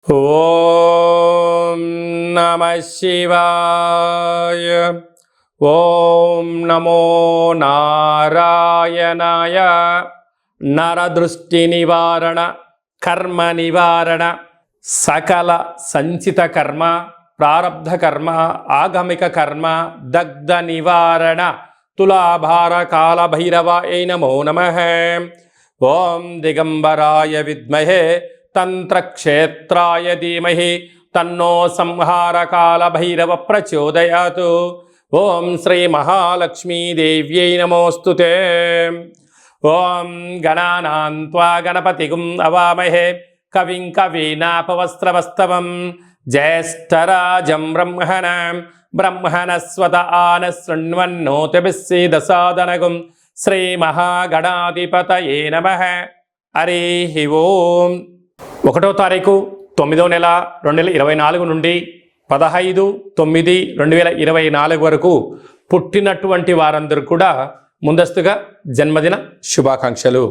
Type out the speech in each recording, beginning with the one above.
ఓం నమః శివాయ. ఓం నమో నారాయణాయ. నరదృష్టి నివారణ, కర్మ నివారణ, సకల సంచిత కర్మ, ప్రారబ్ధ కర్మ, ఆగమిక కర్మ, దగ్ధ నివారణ, తులాభార కాల భైరవాయ నమో నమః. ఓం దిగంబరాయ విద్మహే తంత్రక్షేత్రాయ ధీమహి తన్నో సంహారకాల భైరవ ప్రచోదయాత్. ఓం శ్రీ మహాలక్ష్మీదేవ్యై నమోస్తుతే. ఓం గణానాం త్వా గణపతిగుం అవామహే కవిం కవీనాపవస్త్రవస్తవం జ్యేష్ఠరాజం బ్రహ్మణస్వత ఆన శృణ్వన్నోతిభిస్సీదసాదనగుం. శ్రీ మహాగణాధిపతయే నమః. హరి ఓం. 1వ తారీఖు 9వ నెల 2024 నుండి 15/9/2024 వరకు పుట్టినటువంటి వారందరూ కూడా ముందస్తుగా జన్మదిన శుభాకాంక్షలు.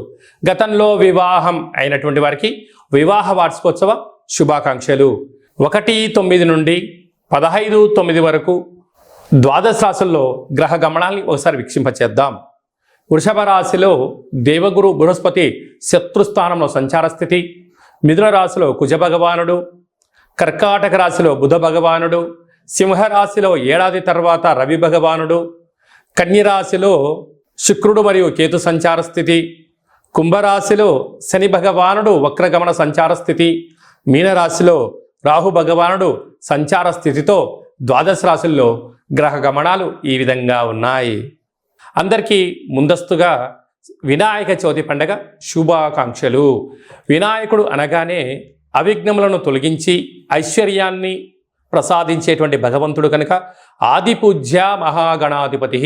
గతంలో వివాహం అయినటువంటి వారికి వివాహ వార్షికోత్సవ శుభాకాంక్షలు. 1/9 నుండి 15/9 వరకు ద్వాదశ రాశుల్లో గ్రహ గమనాల్ని ఒకసారి వీక్షింపచేద్దాం. వృషభ రాశిలో దేవగురు బృహస్పతి శత్రుస్థానంలో సంచార స్థితి. మిథున రాశిలో కుజ భగవానుడు, కర్కాటక రాశిలో బుధ భగవానుడు, సింహరాశిలో ఏడాది తర్వాత రవి భగవానుడు, కన్యరాశిలో శుక్రుడు మరియు కేతు సంచార స్థితి, కుంభరాశిలో శని భగవానుడు వక్రగమన సంచార స్థితి, మీనరాశిలో రాహు భగవానుడు సంచార స్థితితో ద్వాదశ రాశుల్లో గ్రహ గమనాలు ఈ విధంగా ఉన్నాయి. అందరికీ ముందస్తుగా వినాయక చవితి పండగ శుభాకాంక్షలు. వినాయకుడు అనగానే అవిఘ్నములను తొలగించి ఐశ్వర్యాన్ని ప్రసాదించేటువంటి భగవంతుడు కనుక ఆది పూజ్య మహాగణాధిపతి.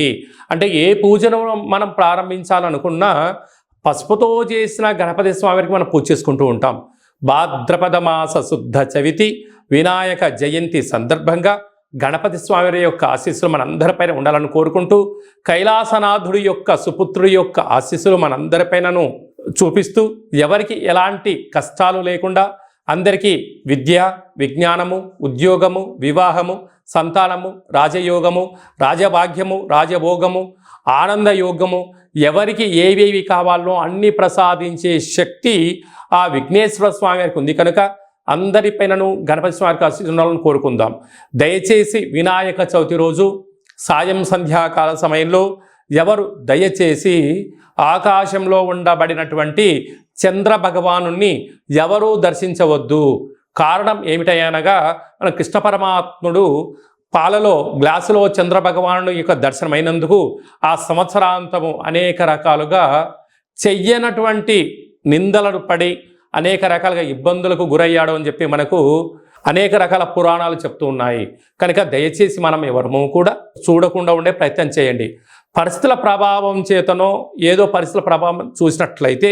అంటే ఏ పూజను మనం ప్రారంభించాలనుకున్నా పసుపుతో చేసిన గణపతి స్వామికి మనం పూజ చేసుకుంటూ ఉంటాం. భాద్రపద మాస శుద్ధ చవితి వినాయక జయంతి సందర్భంగా గణపతి స్వామి యొక్క ఆశీస్సులు మనందరిపైన ఉండాలని కోరుకుంటూ, కైలాసనాథుడి యొక్క సుపుత్రుడి యొక్క ఆశీస్సులు మనందరిపైనను చూపిస్తూ, ఎవరికి ఎలాంటి కష్టాలు లేకుండా అందరికీ విద్య, విజ్ఞానము, ఉద్యోగము, వివాహము, సంతానము, రాజయోగము, రాజభాగ్యము, రాజభోగము, ఆనందయోగము, ఎవరికి ఏవేవి కావాలో అన్ని ప్రసాదించే శక్తి ఆ విఘ్నేశ్వర స్వామి వారికి ఉంది కనుక అందరిపైనను గణపతి స్వామికి ఆశీర్వాదాలను కోరుకుందాం. దయచేసి వినాయక చవితి రోజు సాయం సంధ్యాకాల సమయంలో ఎవరు దయచేసి ఆకాశంలో ఉండబడినటువంటి చంద్ర భగవానుణ్ణి ఎవరూ దర్శించవద్దు. కారణం ఏమిటనగా మన కృష్ణ పరమాత్ముడు పాలలో గ్లాసులో చంద్ర భగవానుడు యొక్క దర్శనమైనందుకు ఆ సంవత్సరాంతము అనేక రకాలుగా చెయ్యనటువంటి నిందలను పడి అనేక రకాలుగా ఇబ్బందులకు గురయ్యాడు అని చెప్పి మనకు అనేక రకాల పురాణాలు చెప్తూ ఉన్నాయి. కనుక దయచేసి మనం ఎవరము కూడా చూడకుండా ఉండే ప్రయత్నం చేయండి. పరిస్థితుల ప్రభావం చేతనో ఏదో పరిస్థితుల ప్రభావం చూసినట్లయితే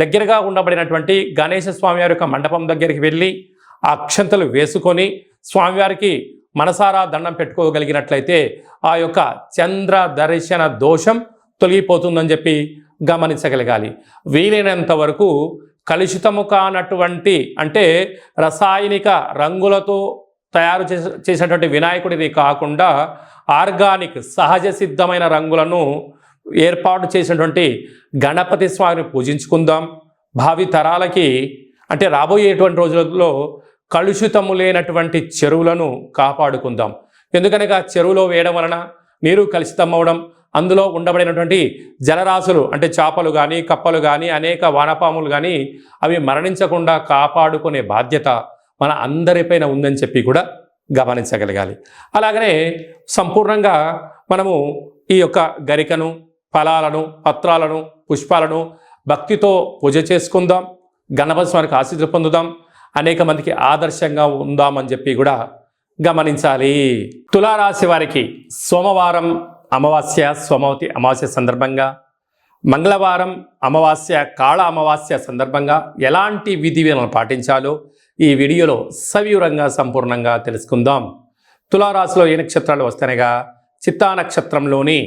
దగ్గరగా ఉండబడినటువంటి గణేశ స్వామివారి యొక్క మండపం దగ్గరికి వెళ్ళి ఆ అక్షంతలు వేసుకొని స్వామివారికి మనసారా దండం పెట్టుకోగలిగినట్లయితే ఆ యొక్క చంద్ర దర్శన దోషం తొలగిపోతుందని చెప్పి గమనించగలగాలి. వీలైనంత వరకు కలుషితము కానటువంటి, అంటే రసాయనిక రంగులతో తయారు చేసినటువంటి వినాయకుడిని కాకుండా ఆర్గానిక్ సహజ సిద్ధమైన రంగులను ఏర్పాటు చేసినటువంటి గణపతి స్వామిని పూజించుకుందాం. భావి తరాలకి, అంటే రాబోయేటువంటి రోజులలో కలుషితము లేనటువంటి చెరువులను కాపాడుకుందాం. ఎందుకనగా చెరువులో వేయడం వలన నీరు కలుషితం అవ్వడం, అందులో ఉండబడినటువంటి జలరాశులు అంటే చేపలు కానీ, కప్పలు కానీ, అనేక వానపాములు కానీ అవి మరణించకుండా కాపాడుకునే బాధ్యత మన అందరిపైన ఉందని చెప్పి కూడా గమనించగలగాలి. అలాగనే సంపూర్ణంగా మనము ఈ యొక్క గరికను, ఫలాలను, పత్రాలను, పుష్పాలను భక్తితో పూజ చేసుకుందాం. గణపతి స్వామికి ఆశీస్సులు పొందుదాం. అనేక మందికి ఆదర్శంగా ఉందామని చెప్పి కూడా గమనించాలి. తులారాశి వారికి సోమవారం అమావాస్య, సోమవతి అమావాస్య సందర్భంగా, మంగళవారం అమావాస్య, కాళ అమావాస్య సందర్భంగా ఎలాంటి విధి విధానాలు పాటించాలో ఈ వీడియోలో సవివరంగా సంపూర్ణంగా తెలుసుకుందాం. తులారాశిలో ఏ నక్షత్రాలు వస్తాయనగా చిత్తా నక్షత్రంలోని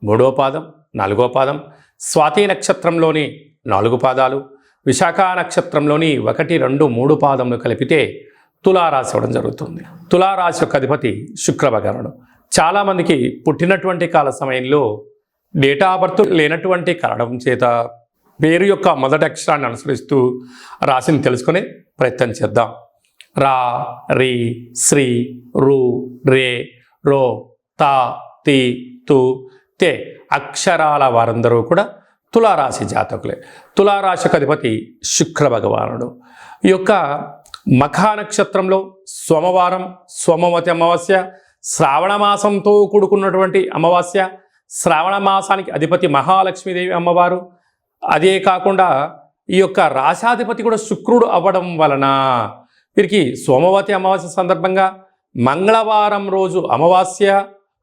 3వ పాదం, 4వ పాదం, స్వాతి నక్షత్రంలోని 4 పాదాలు, విశాఖ నక్షత్రంలోని 1, 2, 3 పాదములు కలిపితే తులారాశి అవ్వడం జరుగుతుంది. తులారాశి యొక్క అధిపతి శుక్ర భగవానుడు. చాలామందికి పుట్టినటువంటి కాల సమయంలో డేటా ఆఫ్ బర్త్ లేనటువంటి కారణం చేత పేరు యొక్క మొదటి అక్షరాన్ని అనుసరిస్తూ రాశిని తెలుసుకునే ప్రయత్నం చేద్దాం. రా, రి, శ్రీ, రు, రే, రో, తా, తి, తు, తే అక్షరాల వారందరూ కూడా తులారాశి జాతకులే. తులారాశికి అధిపతి శుక్ర భగవానుడు. ఈ యొక్క మఖా నక్షత్రంలో సోమవారం, సోమవతి అమావాస్య, శ్రావణ మాసంతో కూడుకున్నటువంటి అమావాస్య, శ్రావణ మాసానికి అధిపతి మహాలక్ష్మీదేవి అమ్మవారు. అదే కాకుండా ఈ యొక్క రాశాధిపతి కూడా శుక్రుడు అవ్వడం వలన వీరికి సోమవతి అమావాస్య సందర్భంగా మంగళవారం రోజు అమావాస్య,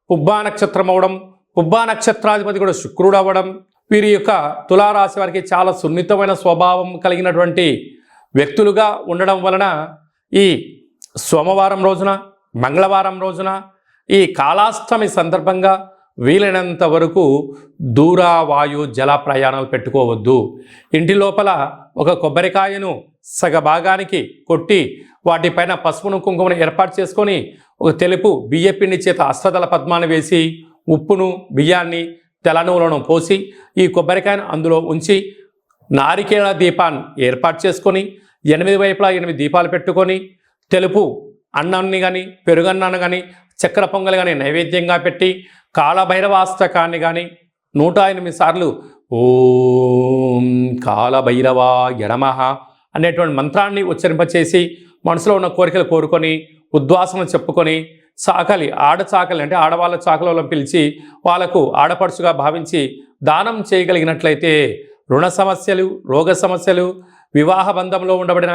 పుబ్బా నక్షత్రం అవ్వడం, పుబ్బా నక్షత్రాధిపతి కూడా శుక్రుడు అవ్వడం, వీరి యొక్క తులారాశి వారికి చాలా సున్నితమైన స్వభావం కలిగినటువంటి వ్యక్తులుగా ఉండడం వలన ఈ సోమవారం రోజున, మంగళవారం రోజున, ఈ కాలాష్టమి సందర్భంగా వీలైనంత వరకు దూర వాయు జల ప్రయాణాలు పెట్టుకోవద్దు. ఇంటి లోపల ఒక కొబ్బరికాయను సగభాగానికి కొట్టి వాటిపైన పసుపును కుంకుమను ఏర్పాటు చేసుకొని ఒక తెలుపు బియ్యపిండి చేత అష్టదళ పద్మాన్ని వేసి ఉప్పును, బియ్యాన్ని, తెల్ల నువ్వులను పోసి ఈ కొబ్బరికాయను అందులో ఉంచి నారికేళ దీపాన్ని ఏర్పాటు చేసుకొని 8 వైపులా 8 దీపాలు పెట్టుకొని తెలుపు అన్నాన్ని కానీ, పెరుగన్నాన్ని కానీ, చక్కెర పొంగల్ కానీ నైవేద్యంగా పెట్టి కాళభైరవాష్టకాన్ని కానీ 108 సార్లు ఓం కాళభైరవాయ నమః అనేటువంటి మంత్రాన్ని ఉచ్చరింపచేసి మనసులో ఉన్న కోరికలు కోరుకొని ఉద్వాసన చెప్పుకొని చాకలి, ఆడచాకలి అంటే ఆడవాళ్ళ చాకలను పిలిచి వాళ్ళకు ఆడపడుచుగా భావించి దానం చేయగలిగినట్లయితే రుణ సమస్యలు, రోగ సమస్యలు, వివాహ బంధంలో ఉండబడిన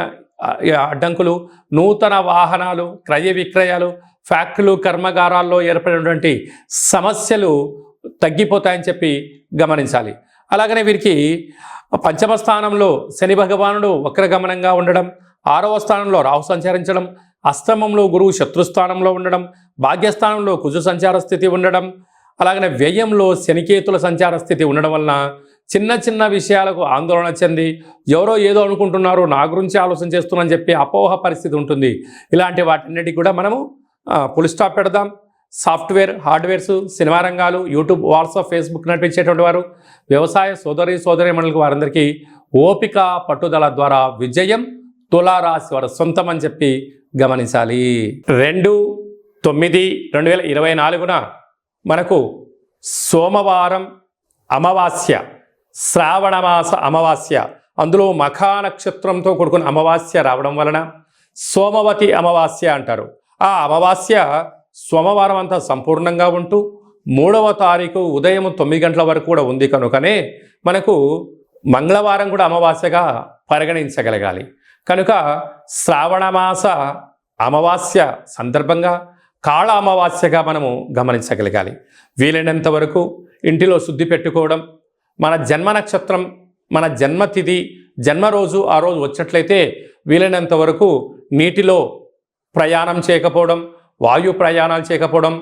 అడ్డంకులు, నూతన వాహనాలు, క్రయ విక్రయాలు, ఫ్యాక్టరీలు, కర్మాగారాల్లో ఏర్పడినటువంటి సమస్యలు తగ్గిపోతాయని చెప్పి గమనించాలి. అలాగనే వీరికి పంచమ స్థానంలో శని భగవానుడు వక్రగమనంగా ఉండడం, 6వ స్థానంలో రాహు సంచరించడం, అష్టమంలో గురువు శత్రుస్థానంలో ఉండడం, భాగ్యస్థానంలో కుజు సంచార స్థితి ఉండడం, అలాగనే వ్యయంలో శనికేతుల సంచార స్థితి ఉండడం వలన చిన్న చిన్న విషయాలకు ఆందోళన చెంది ఎవరో ఏదో అనుకుంటున్నారు, నా గురించి ఆలోచన చేస్తున్నారని చెప్పి అపోహ పరిస్థితి ఉంటుంది. ఇలాంటి వాటన్నిటికీ కూడా మనము ఫుల్ స్టాప్ పెడదాం. సాఫ్ట్వేర్, హార్డ్వేర్స్, సినిమా రంగాలు, యూట్యూబ్, వాట్సాప్, ఫేస్బుక్ నడిపించేటువంటి వారు, వ్యవసాయ సోదరీమణులకు వారందరికీ ఓపిక, పట్టుదల ద్వారా విజయం తులారాశి వారు సొంతం అని చెప్పి గమనించాలి. 2/9/2024 మనకు సోమవారం అమావాస్య, శ్రావణమాస అమావాస్య, అందులో మఖా నక్షత్రంతో కూడుకున్న అమావాస్య రావడం వలన సోమవతి అమావాస్య అంటారు. ఆ అమావాస్య సోమవారం అంతా సంపూర్ణంగా ఉంటూ 3వ తారీఖు ఉదయం 9 గంటల వరకు కూడా ఉంది కనుకనే మనకు మంగళవారం కూడా అమావాస్యగా పరిగణించగలగాలి. కనుక శ్రావణమాస అమావాస్య సందర్భంగా కాళ అమావాస్యగా మనము గమనించగలగాలి. వీలైనంత వరకు ఇంటిలో శుద్ధి పెట్టుకోవడం, మన జన్మ నక్షత్రం, మన జన్మతిథి, జన్మరోజు ఆ రోజు వచ్చినట్లయితే వీలైనంత వరకు నీటిలో ప్రయాణం చేయకపోవడం, వాయు ప్రయాణాలు చేయకపోవడం,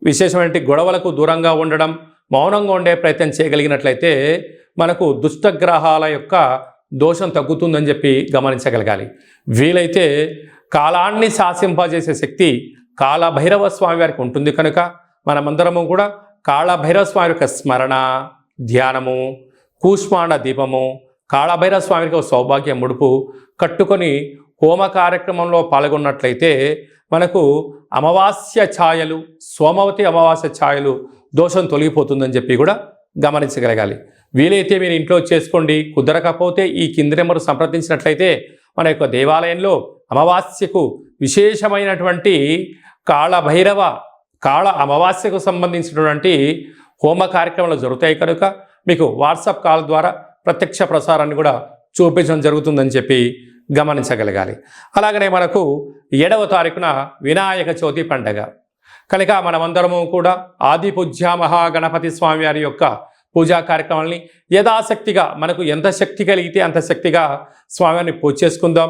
విశేషమైన గొడవలకు దూరంగా ఉండడం, మౌనంగా ఉండే ప్రయత్నం చేయగలిగినట్లయితే మనకు దుష్టగ్రహాల యొక్క దోషం తగ్గుతుందని చెప్పి గమనించగలగాలి. వీలైతే కాలాన్ని శాసింపజేసే శక్తి కాళభైరవ స్వామి వారికి ఉంటుంది కనుక మనమందరము కూడా కాళభైరవ స్వామి యొక్క స్మరణ, ధ్యానము, కూష్మాండ దీపము, కాళభైరవ స్వామికి సౌభాగ్య ముడుపు కట్టుకొని హోమ కార్యక్రమంలో పాల్గొన్నట్లయితే మనకు అమావాస్య ఛాయలు, సోమవతి అమావాస్య ఛాయలు దోషం తొలగిపోతుందని చెప్పి కూడా గమనించగలగాలి. వీలైతే మీరు ఇంట్లో చేసుకోండి. కుదరకపోతే ఈ కింది నెంబరు సంప్రదించినట్లయితే మన యొక్క దేవాలయంలో అమావాస్యకు విశేషమైనటువంటి కాళ అమావాస్యకు సంబంధించినటువంటి హోమ కార్యక్రమాలు జరుగుతాయి కనుక మీకు వాట్సాప్ కాల్ ద్వారా ప్రత్యక్ష ప్రసారాన్ని కూడా చూపించడం జరుగుతుందని చెప్పి గమనించగలగాలి. అలాగనే మనకు 7వ తారీఖున వినాయక చవితి పండగ కనుక మనమందరము కూడా ఆది పూజ్య మహాగణపతి స్వామి వారి యొక్క పూజా కార్యక్రమాలని యథాశక్తిగా మనకు ఎంత శక్తి కలిగితే అంత శక్తిగా స్వామివారిని పూజ చేసుకుందాం.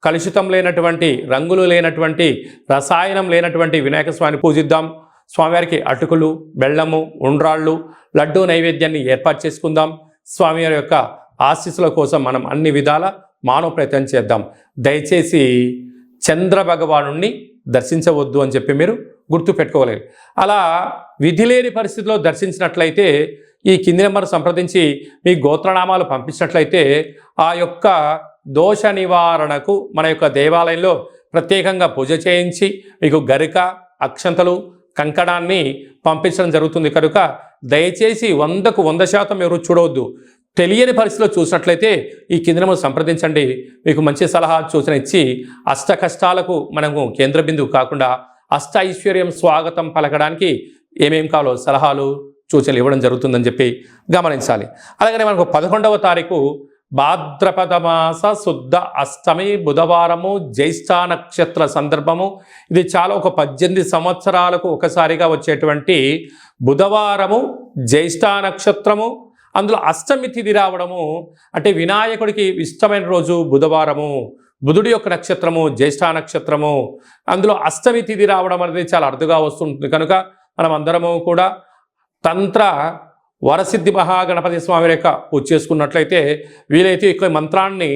కలుషితం లేనటువంటి, రంగులు లేనటువంటి, రసాయనం లేనటువంటి వినాయక స్వామిని పూజిద్దాం. స్వామివారికి అటుకులు, బెల్లము, ఉండ్రాళ్ళు, లడ్డూ నైవేద్యాన్ని ఏర్పాటు చేసుకుందాం. స్వామివారి యొక్క ఆశీస్సుల కోసం మనం అన్ని విధాల మానవ ప్రయత్నం చేద్దాం. దయచేసి చంద్ర భగవానుణ్ణి దర్శించవద్దు అని చెప్పి మీరు గుర్తుపెట్టుకోవాలి. అలా విధి లేని పరిస్థితిలో దర్శించినట్లయితే ఈ కింది నెంబర్ సంప్రదించి మీ గోత్రనామాలు పంపించినట్లయితే ఆ యొక్క దోష నివారణకు మన యొక్క దేవాలయంలో ప్రత్యేకంగా పూజ చేయించి మీకు గరిక, అక్షంతలు, కంకణాన్ని పంపించడం జరుగుతుంది. కనుక దయచేసి 100కు 100% ఎవరు చూడవద్దు. తెలియని పరిస్థితిలో చూసినట్లయితే ఈ కింది నెంబర్ సంప్రదించండి. మీకు మంచి సలహా సూచన ఇచ్చి అష్ట కష్టాలకు మనము కేంద్ర బిందువు కాకుండా అష్ట ఐశ్వర్యం స్వాగతం పలకడానికి ఏమేం కావాలో సలహాలు సూచనలు ఇవ్వడం జరుగుతుందని చెప్పి గమనించాలి. అలాగనే మనకు 11వ తారీఖు భాద్రపద మాస శుద్ధ అష్టమి బుధవారము, జ్యేష్ఠ నక్షత్ర సందర్భము. ఇది చాలా ఒక 18 సంవత్సరాలకు ఒకసారిగా వచ్చేటువంటి బుధవారము, జ్యేష్ఠ నక్షత్రము, అందులో అష్టమి తిథి రావడము. అంటే వినాయకుడికి ఇష్టమైన రోజు బుధవారము, బుధుడి యొక్క నక్షత్రము జ్యేష్ఠ నక్షత్రము, అందులో అష్టమి తిథి రావడం అనేది చాలా అరుదుగా వస్తుంటుంది. కనుక మనం అందరము కూడా తంత్ర వరసిద్ధి మహాగణపతి స్వామి యొక్క పూజ చేసుకున్నట్లయితే వీలైతే ఈ మంత్రాన్ని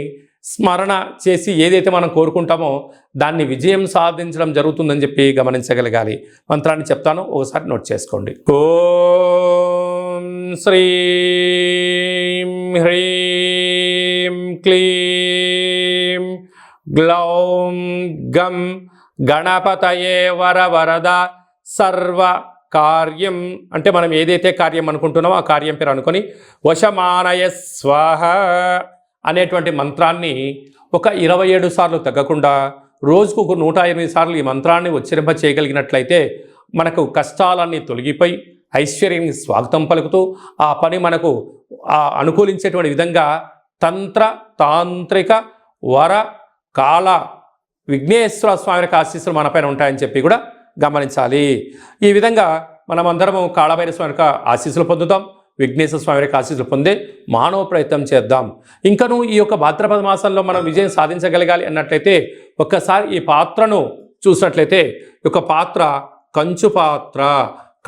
స్మరణ చేసి ఏదైతే మనం కోరుకుంటామో దాన్ని విజయం సాధించడం జరుగుతుందని చెప్పి గమనించగలగాలి. మంత్రాన్ని చెప్తాను, ఒకసారి నోట్ చేసుకోండి. ఓం శ్రీం హ్రీం క్లీం గ్లౌం గం గణపతయే వరవరద సర్వ కార్యం. అంటే మనం ఏదైతే కార్యం అనుకుంటున్నామో ఆ కార్యం పేరు అనుకొని వశమానయ స్వాహ అనేటువంటి మంత్రాన్ని ఒక 27 సార్లు తగ్గకుండా రోజుకు ఒక 108 సార్లు ఈ మంత్రాన్ని ఉచ్చరింప చేయగలిగినట్లయితే మనకు కష్టాలన్నీ తొలగిపోయి ఐశ్వర్యానికి స్వాగతం పలుకుతూ ఆ పని మనకు అనుకూలించేటువంటి విధంగా తంత్ర తాంత్రిక వర కాల విఘ్నేశ్వర స్వామి యొక్క ఆశీస్సులు మనపైన ఉంటాయని చెప్పి కూడా గమనించాలి. ఈ విధంగా మనమందరము కాళభైరవ స్వామి యొక్క ఆశీస్సులు పొందుతాం, విఘ్నేశ్వర స్వామి యొక్క ఆశీస్సులు పొందే మానవ ప్రయత్నం చేద్దాం. ఇంకను ఈ యొక్క భాద్రపద మాసంలో మనం విజయం సాధించగలగాలి అన్నట్లయితే ఒక్కసారి ఈ పాత్రను చూసినట్లయితే ఈ యొక్క పాత్ర కంచు పాత్ర,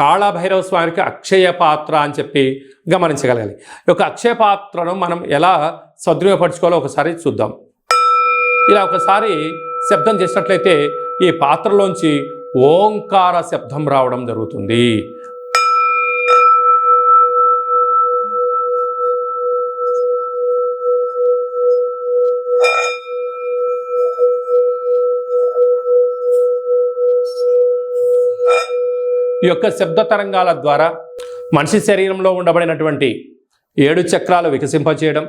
కాళభైరవ స్వామికి అక్షయ పాత్ర అని చెప్పి గమనించగలగాలి. ఈ యొక్క అక్షయ పాత్రను మనం ఎలా సద్వినియోగపరచుకోవాలో ఒకసారి చూద్దాం. ఇలా ఒకసారి శబ్దం చేసినట్లయితే ఈ పాత్రలోంచి ఓంకార శబ్దం రావడం జరుగుతుంది. ఈ యొక్క శబ్ద తరంగాల ద్వారా మనిషి శరీరంలో ఉండబడినటువంటి 7 చక్రాలు వికసింపచేయడం,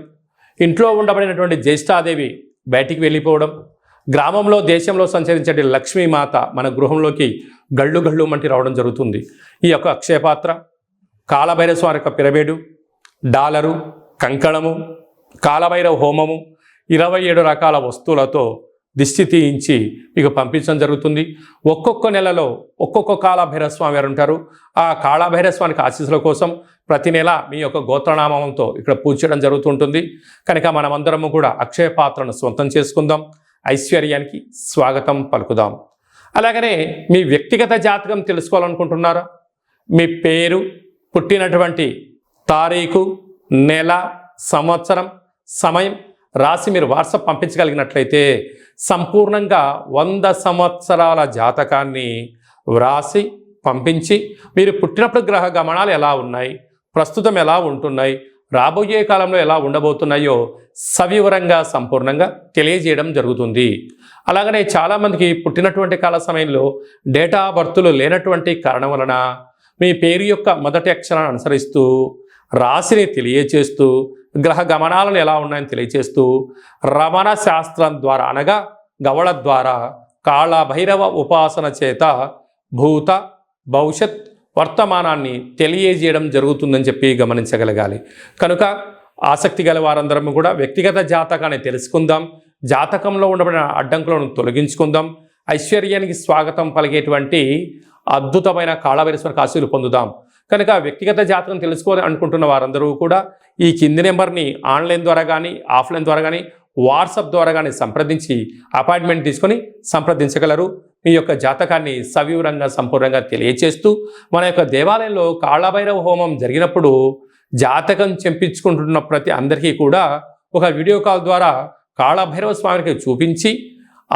ఇంట్లో ఉండబడినటువంటి జ్యేష్ఠాదేవి బయటికి వెళ్ళిపోవడం, గ్రామంలో దేశంలో సంచరించే లక్ష్మీమాత మన గృహంలోకి గళ్ళు గళ్ళు మంటి రావడం జరుగుతుంది. ఈ యొక్క అక్షయపాత్ర, కాళభైరవ స్వామి యొక్క పిరమిడు, డాలరు, కంకణము, కాళభైరవ హోమము, 27 రకాల వస్తువులతో దిష్టి తీయించి మీకు పంపించడం జరుగుతుంది. ఒక్కొక్క నెలలో ఒక్కొక్క కాళభైరవ స్వామి వారు ఉంటారు. ఆ కాళభైరవ స్వామికి ఆశీస్సుల కోసం ప్రతి నెల మీ యొక్క గోత్రనామంతో ఇక్కడ పూజ చేయడం జరుగుతుంటుంది. కనుక మనమందరము కూడా అక్షయ పాత్రను సొంతం చేసుకుందాం, ఐశ్వర్యానికి స్వాగతం పలుకుదాం. అలాగనే మీ వ్యక్తిగత జాతకం తెలుసుకోవాలనుకుంటున్నారా? మీ పేరు, పుట్టినటువంటి తారీఖు, నెల, సంవత్సరం, సమయం రాసి మీరు వాట్సాప్ పంపించగలిగినట్లయితే సంపూర్ణంగా 100 సంవత్సరాల జాతకాన్ని వ్రాసి పంపించి మీరు పుట్టినప్పుడు గ్రహ గమనాలు ఎలా ఉన్నాయి, ప్రస్తుతం ఎలా ఉంటున్నాయి, రాబోయే కాలంలో ఎలా ఉండబోతున్నాయో సవివరంగా సంపూర్ణంగా తెలియజేయడం జరుగుతుంది. అలాగనే చాలామందికి పుట్టినటువంటి కాల సమయంలో డేటా ఆఫ్ బర్త్లు లేనటువంటి కారణం వలన మీ పేరు యొక్క మొదటి అక్షరాన్ని అనుసరిస్తూ రాశిని తెలియచేస్తూ గ్రహ గమనాలను ఎలా ఉన్నాయని తెలియచేస్తూ రమణ శాస్త్రం ద్వారా అనగా గవళ ద్వారా కాళభైరవ ఉపాసన చేత భూత భవిష్యత్ వర్తమానాన్ని తెలియజేయడం జరుగుతుందని చెప్పి గమనించగలగాలి. కనుక ఆసక్తి గల వారందరం కూడా వ్యక్తిగత జాతకాన్ని తెలుసుకుందాం, జాతకంలో ఉండబడిన అడ్డంకులను తొలగించుకుందాం, ఐశ్వర్యానికి స్వాగతం పలిగేటువంటి అద్భుతమైన కాళభైరవ ఆశీస్సులు పొందుదాం. కనుక వ్యక్తిగత జాతకం తెలుసుకోవాలి అనుకుంటున్న వారందరూ కూడా ఈ కింది నెంబర్ని ఆన్లైన్ ద్వారా కానీ ఆఫ్లైన్ ద్వారా కానీ వాట్సాప్ ద్వారా కానీ సంప్రదించి అపాయింట్మెంట్ తీసుకొని సంప్రదించగలరు. మీ యొక్క జాతకాన్ని సవివరంగా సంపూర్ణంగా తెలియచేస్తూ మన యొక్క దేవాలయంలో కాళభైరవ హోమం జరిగినప్పుడు జాతకం చెప్పించుకుంటున్న ప్రతి అందరికీ కూడా ఒక వీడియో కాల్ ద్వారా కాళభైరవ స్వామికి చూపించి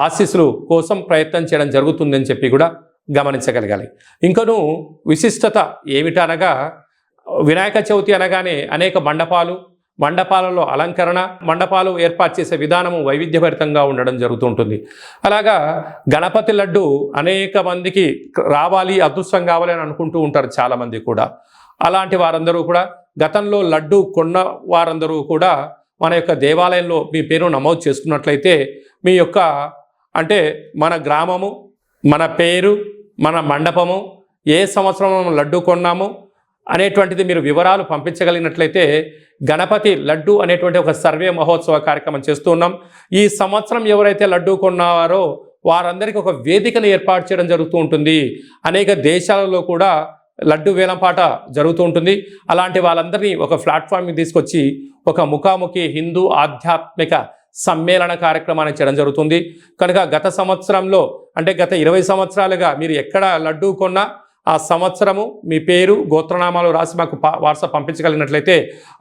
ఆశీస్సులు కోసం ప్రయత్నం చేయడం జరుగుతుందని చెప్పి కూడా గమనించగలగాలి. ఇంకను విశిష్టత ఏమిటనగా వినాయక చవితి అనగానే అనేక మండపాలలో అలంకరణ, మండపాలు ఏర్పాటు చేసే విధానము వైవిధ్యభరితంగా ఉండడం జరుగుతుంటుంది. అలాగా గణపతి లడ్డు అనేక మందికి రావాలి, అదృష్టం కావాలి అని అనుకుంటూ ఉంటారు చాలామంది కూడా. అలాంటి వారందరూ కూడా గతంలో లడ్డు కొన్న వారందరూ కూడా మన యొక్క దేవాలయంలో మీ పేరు నమోదు చేసుకున్నట్లయితే మీ యొక్క అంటే మన గ్రామము, మన పేరు, మన మండపము, ఏ సంవత్సరం లడ్డు కొన్నాము అనేటువంటిది మీరు వివరాలు పంపించగలిగినట్లయితే గణపతి లడ్డు అనేటువంటి ఒక సర్వే మహోత్సవ కార్యక్రమం చేస్తూ ఉన్నాం. ఈ సంవత్సరం ఎవరైతే లడ్డు కొన్నారో వారందరికీ ఒక వేదికను ఏర్పాటు చేయడం జరుగుతూ ఉంటుంది. అనేక దేశాలలో కూడా లడ్డు వేలంపాట జరుగుతూ ఉంటుంది. అలాంటి వాళ్ళందరినీ ఒక ప్లాట్ఫామ్కి తీసుకొచ్చి ఒక ముఖాముఖి హిందూ ఆధ్యాత్మిక సమ్మేళన కార్యక్రమాన్ని చేయడం జరుగుతుంది. కనుక గత సంవత్సరంలో అంటే గత 20 సంవత్సరాలుగా మీరు ఎక్కడ లడ్డు కొన్నా ఆ సంవత్సరము మీ పేరు, గోత్రనామాలు రాసి మాకు వాట్సాప్ పంపించగలిగినట్లయితే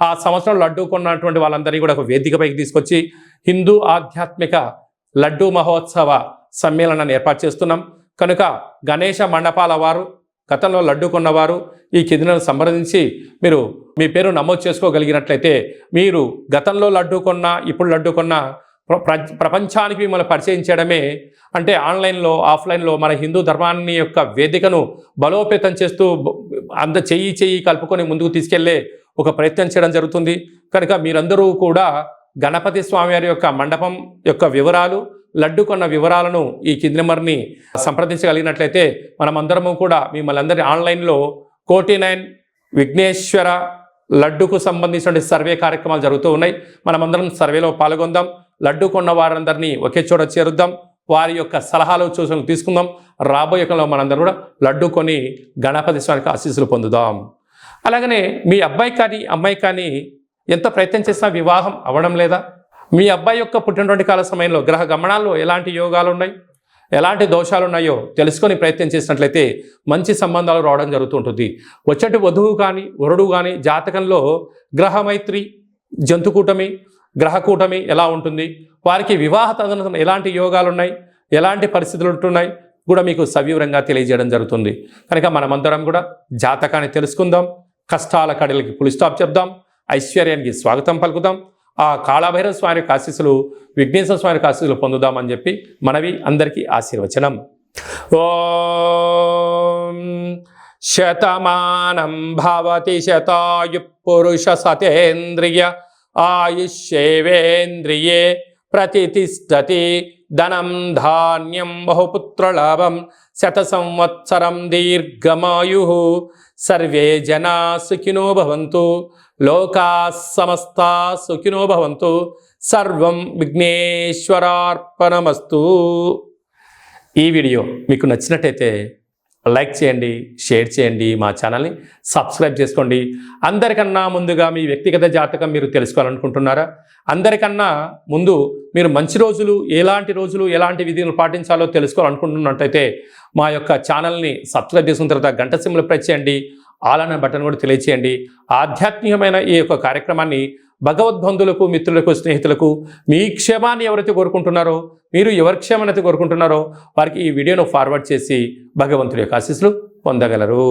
ఆ సంవత్సరం లడ్డు కొన్నటువంటి వాళ్ళందరినీ కూడా ఒక వేదికపైకి తీసుకొచ్చి హిందూ ఆధ్యాత్మిక లడ్డు మహోత్సవ సమ్మేళనాన్ని ఏర్పాటు చేస్తున్నాం. కనుక గణేష మండపాల వారు, గతంలో లడ్డు కొన్నవారు ఈ కిందను సంప్రదించి మీరు మీ పేరు నమోదు చేసుకోగలిగినట్లయితే మీరు గతంలో లడ్డు కొన్నా ఇప్పుడు లడ్డు కొన్నా ప్రపంచానికి మిమ్మల్ని పరిచయం చేయడమే అంటే ఆన్లైన్లో ఆఫ్లైన్లో మన హిందూ ధర్మాన్ని యొక్క వేదికను బలోపేతం చేస్తూ చెయ్యి కలుపుకొని ముందుకు తీసుకెళ్లే ఒక ప్రయత్నం చేయడం జరుగుతుంది. కనుక మీరందరూ కూడా గణపతి స్వామివారి యొక్క మండపం యొక్క వివరాలు, లడ్డు కొన్న వివరాలను ఈ కింది నెంబర్ని సంప్రదించగలిగినట్లయితే మనమందరము కూడా మిమ్మల్ని అందరి ఆన్లైన్లో 49 విఘ్నేశ్వర లడ్డుకు సంబంధించిన సర్వే కార్యక్రమాలు జరుగుతూ ఉన్నాయి. మనమందరం సర్వేలో పాల్గొందాం. లడ్డు కొన్న వారందరినీ ఒకే చోట చేరుద్దాం. వారి యొక్క సలహాలు సూచనలు తీసుకుందాం. రాబోయే కాలంలో మనందరం కూడా లడ్డు కొని గణపతి స్వామికి ఆశీస్సులు పొందుదాం. అలాగనే మీ అబ్బాయి కానీ అమ్మాయి కానీ ఎంత ప్రయత్నం చేసినా వివాహం అవ్వడం లేదా? మీ అబ్బాయి యొక్క పుట్టినటువంటి కాల సమయంలో గ్రహ గమనాల్లో ఎలాంటి యోగాలు ఉన్నాయి, ఎలాంటి దోషాలు ఉన్నాయో తెలుసుకొని ప్రయత్నం చేసినట్లయితే మంచి సంబంధాలు రావడం జరుగుతుంటుంది. వచ్చేటి వధువు కానీ వరుడు కానీ జాతకంలో గ్రహమైత్రి, జంతుకూటమి, గ్రహకూటమి ఎలా ఉంటుంది, వారికి వివాహ తదనంతరం ఎలాంటి యోగాలు ఉన్నాయి, ఎలాంటి పరిస్థితులు ఉంటున్నాయి కూడా మీకు సవివరంగా తెలియజేయడం జరుగుతుంది. కనుక మనమందరం కూడా జాతకాన్ని తెలుసుకుందాం. కష్టాల కడలకి ఫుల్ స్టాప్ చెప్దాం. ఐశ్వర్యానికి స్వాగతం పలుకుదాం. ఆ కాళభైరవ స్వామి యొక్క ఆశీస్సులు, విఘ్నేశ్వర స్వామి యొక్క ఆశీస్సులు పొందుదామని చెప్పి మనవి అందరికీ ఆశీర్వచనం. ఓం శతమానం భవతి శతాయు పురుష సతేంద్రియ ఆయుష్యేవేంద్రియే ప్రతితిష్టతి ధనం ధాన్యం బహుపుత్రలాభం శత సంవత్సరం దీర్ఘమాయు సర్వే జనా సుఖినో భవంతు లోకా సమస్తా సుఖినో భవంతు సర్వం విఘ్నేశ్వరార్పణమస్తు. ఈ వీడియో మీకు నచ్చినట్టయితే లైక్ చేయండి, షేర్ చేయండి, మా ఛానల్ని సబ్స్క్రైబ్ చేసుకోండి. అందరికన్నా ముందుగా మీ వ్యక్తిగత జాతకం మీరు తెలుసుకోవాలనుకుంటున్నారా? అందరికన్నా ముందు మీరు మంచి రోజులు, ఎలాంటి విధులు పాటించాలో తెలుసుకోవాలనుకుంటున్నట్టయితే మా యొక్క ఛానల్ని సబ్స్క్రైబ్ చేసుకున్న తర్వాత గంట సింబల్ ప్రెస్ చేయండి. ఆల్ అనే బటన్ కూడా తెలియచేయండి. ఆధ్యాత్మికమైన ఈ యొక్క కార్యక్రమాన్ని భగవద్బంధులకు, మిత్రులకు, స్నేహితులకు మీ క్షేమాన్ని ఎవరైతే కోరుకుంటున్నారో, మీరు ఎవరి క్షేమాన్ని అయితే కోరుకుంటున్నారో వారికి ఈ వీడియోను ఫార్వర్డ్ చేసి భగవంతుడి యొక్క ఆశీస్సులు పొందగలరు.